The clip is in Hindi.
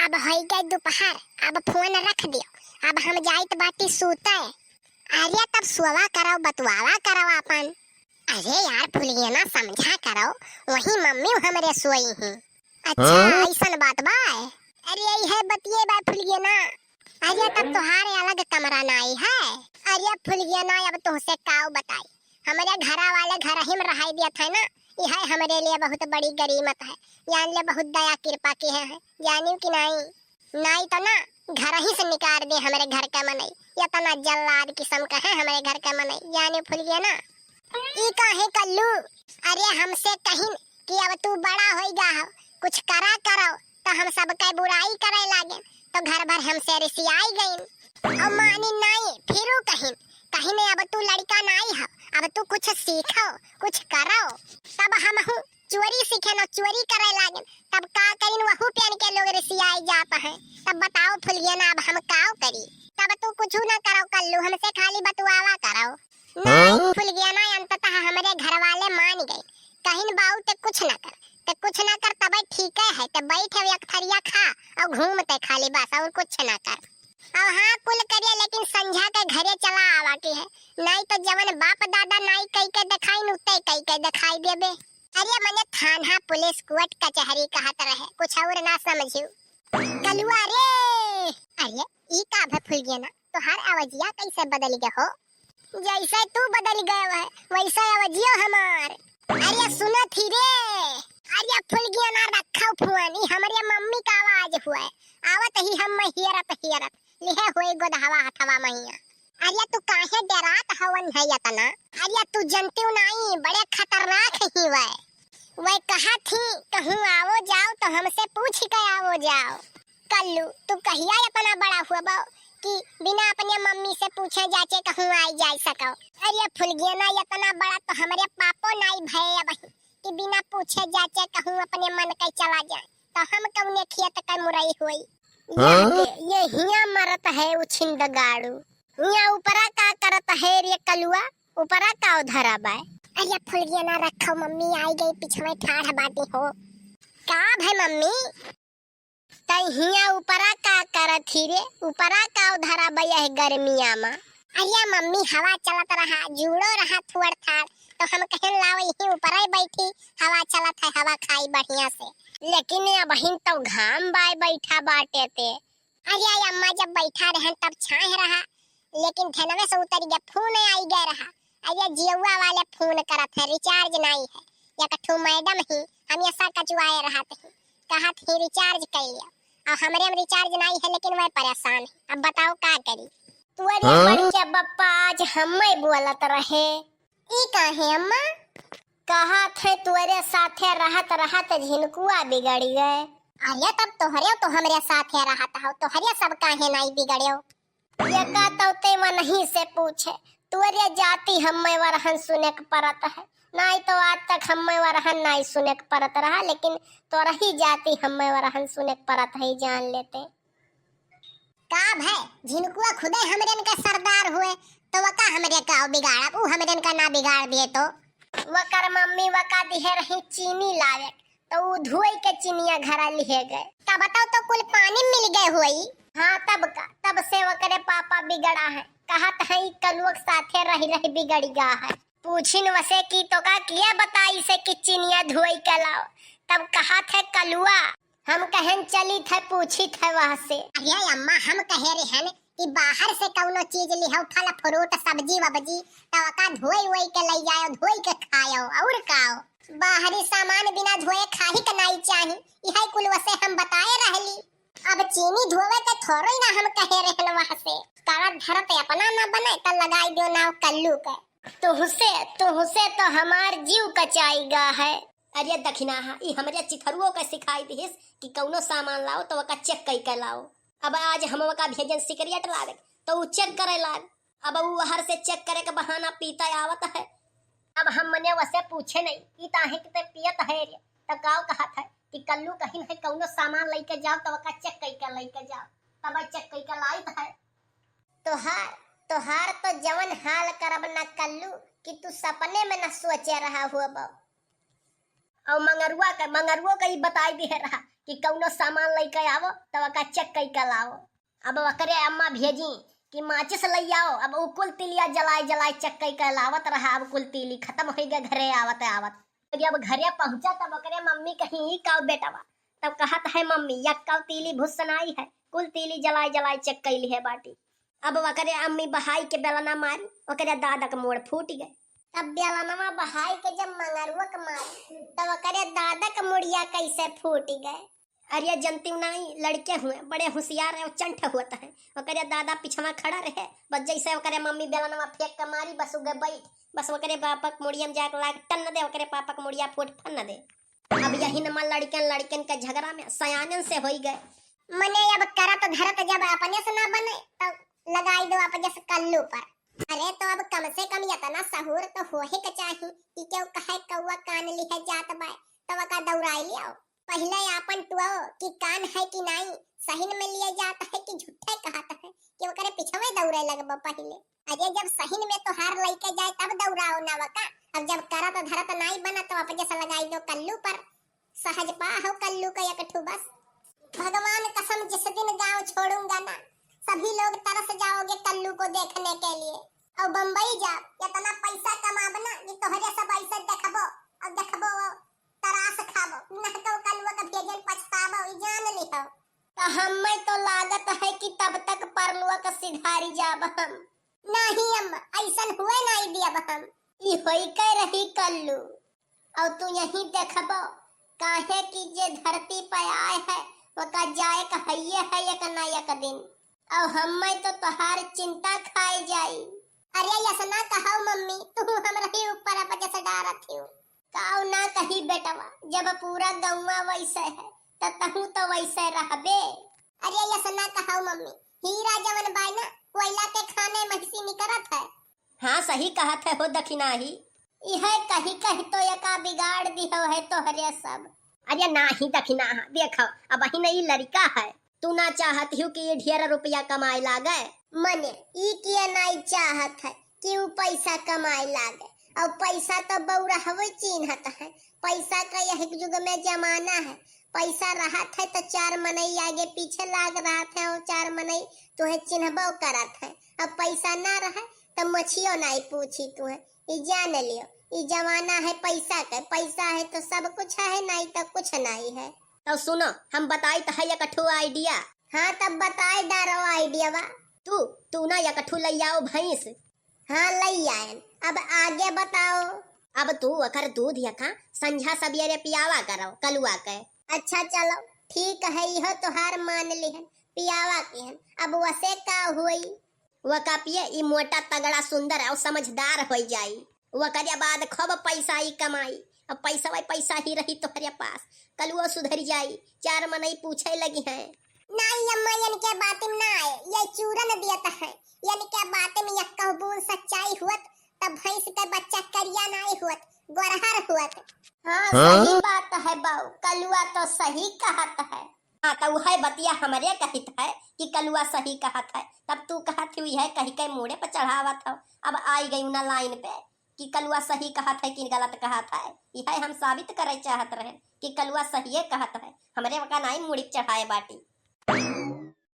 अब होई गई दोपहर, अब फोन रख दियो, अब हम जाइत बाटी सूते। अरे तब सुवा करो, बतवावा करो अपन। अरे यार भूलिए ना, समझा करो, वही मम्मी हमरे सोई हैं। अच्छा ऐसा बात बा। अरे यही है बतिए बा भूलिए ना। अरे तब तुम्हारे अलग कमरा नाई है। अरे भूलिए ना, अब तुमसे काऊ बताई, हमारे घरा वाले घर ही में रहाई दिया था ना, यह हमारे लिए बहुत बड़ी गरीमत है। जान ले बहुत दया कृपा की है, जानियो कि नहीं? नहीं तो ना घर ही से निकाल दे हमारे घर का मनई, या तो ना जल्लाद किस्म का है हमारे घर का मनई, जानियो भूल गया ना। ई काहे कल्लू? अरे हमसे कहीं कि अब तू बड़ा होइगा हो, कुछ करा करो तो हम सबका बुराई करे लागे, तो घर भर हमसे रिसियाई गई। और मानी नहीं फिर कहीं कहीं नहीं, अब तू लड़का नहीं हो, अब तू कुछ सीखो कुछ करो। तब हम हूँ चोरी सीखे ना, चोरी करे लागे, तब का करीन वहू पहन के लोग रिसियाई जाता है। तब बताओ फुलिया ना, अब हम काओ करी? तब तू कुछ ना करो कल्लू, हमसे खाली बतवावा करो। नहीं फुल गया ना, अंततः हमारे घर वाले मान गए, कहीं बाऊ ते कुछ ना कर, ते कुछ ना कर, तब ठीक है, ते बैठे एक थरिया खा और घूमते खाली बस, और कुछ ना कर। अब हाँ कुल करिए, लेकिन संझा के घरे चला आवा की है, नहीं तो जवन बाप दादा नहीं कई के दिखाई नुते कई के दिखाई देबे। अरे मने थाना पुलिस कोर्ट कचहरी कहत रहे, कुछ और ना समझियो कलुआ रे। अरे ई का फुल गया ना, तो हर आवाजिया कैसे बदल गया हो? जैसे तू बदल गया है वैसा आवाजियो हमार। अरे सुनो थी रे, अरे फुल गया ना, रखो फुआनी, हमारे मम्मी का आवाज हुआ है, आवत ही हम हियरत लिहे हुए गोदहवा हथवा मैया। अरे तू काहे डरात हवन है यतना? अरे तू जनती नहीं, बड़े खतरनाक ही वह कहा थी कहूँ आओ जाओ तो हमसे पूछ के आओ जाओ। कल्लू तू कहिया अपना बड़ा हुआ बा कि बिना अपने मम्मी से पूछे जाचे कहूँ आई जा सको? अरे फुल गया ना, इतना बड़ा तो हमारे पापो नहीं भय अब कि बिना पूछे जाचे कहूँ अपने मन के चला जाए, तो हम कौने खेत का मुरई हुई। ये हिया मरत है उछिंद गाड़ू, हिया ऊपरा का करत है रे कलुआ, ऊपरा का उधरा बाय। अरे फुल गया ना, रखो मम्मी आई गई पिछवे ठाढ़ बाटी हो। का भाई मम्मी तई हिया ऊपरा का करत ही रे, ऊपरा का उधरा बया है गर्मिया में। अरे मम्मी हवा चलत रहा, जुड़ो रहा थुअर थाड़, तो हम कहन लाओ यही ऊपर ही बैठी, हवा चलत है, हवा खाई बढ़िया से। लेकिन ये बहिन तो घाम बाय बैठा बाटे ते। अरे अम्मा जब बैठा रहन तब छाह रहा, लेकिन धनवे से उतर गया, फोन आई गया रहा। अरे जियुआ वाले फोन करत है, रिचार्ज नहीं है, या कठू मैडम ही हमेशा कचुआए रहते हैं, कहा थी रिचार्ज कर लिया, और हमारे में रिचार्ज नहीं है, लेकिन वह परेशान है, अब बताओ क्या करी? तुअरे बड़ी के बप्पा आज हम्मे बोलत रहे। ई काहे अम्मा? कहा थे तुअरे साथे रहत झिनकुआ बिगड़ गए। अरे तब तोहरे तो हमरे साथे रहत हो, तोहरे सब काहे नहीं बिगड़ो? ये का तौते में नहीं से पूछे, तुअरे जाति हम्मे वरहन सुने के परत है, नहीं तो आज तक हम्मे वरहन नहीं सुने के परत रहा, लेकिन तोरा ही जाति हम्मे वरहन सुने के परत है, जान लेते। का है झिनकुआ खुदे हमरेन का सरदार हुए, तो वका हमरे का बिगाड़ा, वो हमरेन का ना बिगाड़ दिए तो वकर मम्मी वका दिहे रही चीनी लावे, तो वो धोई के चीनिया घरा लिए गए, तब बताओ तो कुल पानी मिल गए हुई। हाँ तब से वकरे पापा बिगड़ा है, कहत है कलुक साथे रही बिगड़ गया है। पूछिन वसे की तो का किया बताई से कि चीनिया धोई के लाओ, तब कहा थे कलुआ हम कहन चली थे पूछी थे वहाँ से। अरे अम्मा हम कहे रहे हैं कि बाहर से कौनो चीज लिहो, फल फ्रूट सब्जी वब्जी, तब का धोई वोई के ले जाओ, धोई के खाओ और खाओ, बाहरी सामान बिना धोए खाही के नहीं चाही, यही कुल वसे हम बताए रहली। अब चीनी धोवे तो थोड़ी ना हम कहे रहन वहाँ से, काला धरते अपना ना बने तो लगाई दो नाव कल्लू के। तुहसे तो हमार जीव कचाईगा है। अरे दखिना ई हमरे चिथरुओ के सिखाई दिस कि कौनो सामान लाओ तो वका चेक कई के लाओ। अब आज हम वका भेजन सिकरियट लावे तो वो चेक करे लाग, अब वो हर से चेक करे के बहाना पीता आवत है। अब हम मने वसे पूछे नहीं कि ताहे किते पियत है रे, तो गाँव कहा था कि कल्लू कहीं है कौनो सामान लेके जाओ तो वका चेक कई के लेके जाओ, तब चेक कई के लाइत है। तोहार तो जवन हाल करब न कल्लू कि तू सपने में न सोचे रहा हुआ बा। और मंगरुओ का ही बताई दे रहा कि कौनो सामान लेके आवो तो वका चेक कई के लाओ। अब वकरे अम्मा भेजी कि माचिस लई आओ। अब वो कुल तिलिया जलाए जलाए चेक कई के लावत रहा। अब कुल तिली खत्म हो गए घरे आवत आवत। जब घरे पहुंचा तब वकरे मम्मी कहीं ही काव बेटावा तब कहत है मम्मी यक्का तीली भुसनाई है कुल तीली जलाए जलाए चेक कैली है बाटी। अब वकरे अम्मी बहाई के बेलना मारी वकरे दादा के मोड़ फूट गए। तब बेलनवा बहाई के जब मंगरुआ के मारी तब करे दादा के मुड़िया कैसे फूट गए। अरे जनती नहीं लड़के हुए बड़े होशियार है चंठ होता है। वकरे दादा पिछवा खड़ा रहे बस जैसे वकरे मम्मी बेलनवा फेंक के मारी बस उगे बैठ बस वकरे पापा के मुड़िया में जाके लाग टन दे वकरे पापा के मुड़िया फूट फन दे। अब यही नमा लड़कन लड़कन के झगड़ा में सयानन से हो गए। मने अब करत धरत जब अपने से ना बने तब लगाई दो अपने से कल्लू पर। अरे तो अब कम से कम इतना सहूर तो हो ही के चाहिए कि क्यों कहे कौआ कान लिहे जात बाय तब का दौड़ाई लियाओ। पहले आपन टुआओ कि कान है कि नहीं सहीन में लिया जाता है कि झूठे कहता है कि वो करे पिछवे दौड़े लगबो पहले। अरे जब सहीन में तो हार लेके जाए तब दौड़ाओ ना वका। अब जब करत धरत नहीं बना तो अपने से लगाई दो कल्लू पर। सहज पा हो कल्लू का एक ठू बस। भगवान कसम जिस दिन गांव छोड़ूंगा ना सभी लोग तरस जाओगे कल्लू को देखने के लिए। और बम्बई जाओ इतना पैसा कमाबना कि तोहरे सब ऐसे देखबो और देखबो तरास खाबो न तो कल्लू का भेजन पछताबो ई जान लिहो। तो हमें तो लागत है कि तब तक परलुआ का सिधारी जाब हम। नहीं अम्मा ऐसन हुए नहीं दिया हम। ई होई के रही कल्लू और तू यही देखबो काहे कि जे धरती पे आए है वो का जाए का हइये है एक ना एक दिन। और हमें तो तोहार चिंता खाई जाई। अरे ऐसा कहो मम्मी तू हमरा ही ऊपर अपने से डारत हो। काऊ ना कही बेटवा जब पूरा गौवा वैसे है तो तहू तो वैसे रहबे। अरे ऐसा कहो मम्मी हीरा जवन बाई ना कोयला के खाने महिसी निकरत है। हाँ सही कहत है हो दखिना ही यह कही कही तो यका बिगाड़ दियो है तोहरे सब। अरे ना ही दखिना देखो अब ही नहीं लड़का है तू ना चाहती हूँ कि ये ढेर रुपया कमाए लागे। मने ई किया नहीं चाहत है कि वो पैसा कमाए लागे और पैसा तो बौरा हवे चिन्हत है। पैसा का यह युग में जमाना है। पैसा रहत है तो चार मनई आगे पीछे लाग रहा है और चार मनई तुहे चिन्हबो करत है। अब पैसा ना रहे तो मछियो नहीं पूछी तुहे ई जान लियो ई जमाना है पैसा का। पैसा है तो सब कुछ है नहीं तो कुछ नहीं है। तो सुनो हम बताई तो है एक ठो आइडिया। हाँ तब बताए डारो आइडिया बा। तू ना एक ठो लई आओ भैंस। हाँ लई आए अब आगे बताओ। अब तू अकर दूध यखा संझा सवेरे पियावा करो कलुआ के। अच्छा चलो ठीक है यह तोहार मान लिहन पियावा के। अब वसे का हुई वह का पिए ई मोटा तगड़ा सुंदर और समझदार हो जाई। वह करे बाद खूब पैसा ही कमाई। अब पैसा वही पैसा ही रही तुम्हारे पास कलुआ सुधर जाई चार मनई पूछे लगी है। नहीं अम्मा इनके बात में ना आए ये चूरन दियत है। इनके बात में यह कबूल सच्चाई हुत तब भैंस का बच्चा करिया नहीं हुत गोरहर हुत। हाँ सही बात है बाऊ कलुआ तो सही कहत है। हाँ तो वह बतिया हमारे कहत है कि कलुआ सही कहत है तब तू कहत हुई है कहीं कहीं मुड़े पर चढ़ावत हो। अब आई गई ना लाइन पे कि कलुआ सही कहत है कि गलत कहत है। यह हम साबित करे चाहत रहे कि कलुआ सही कहत है। हमारे वका नहीं मुड़ी चढ़ाए बाटी।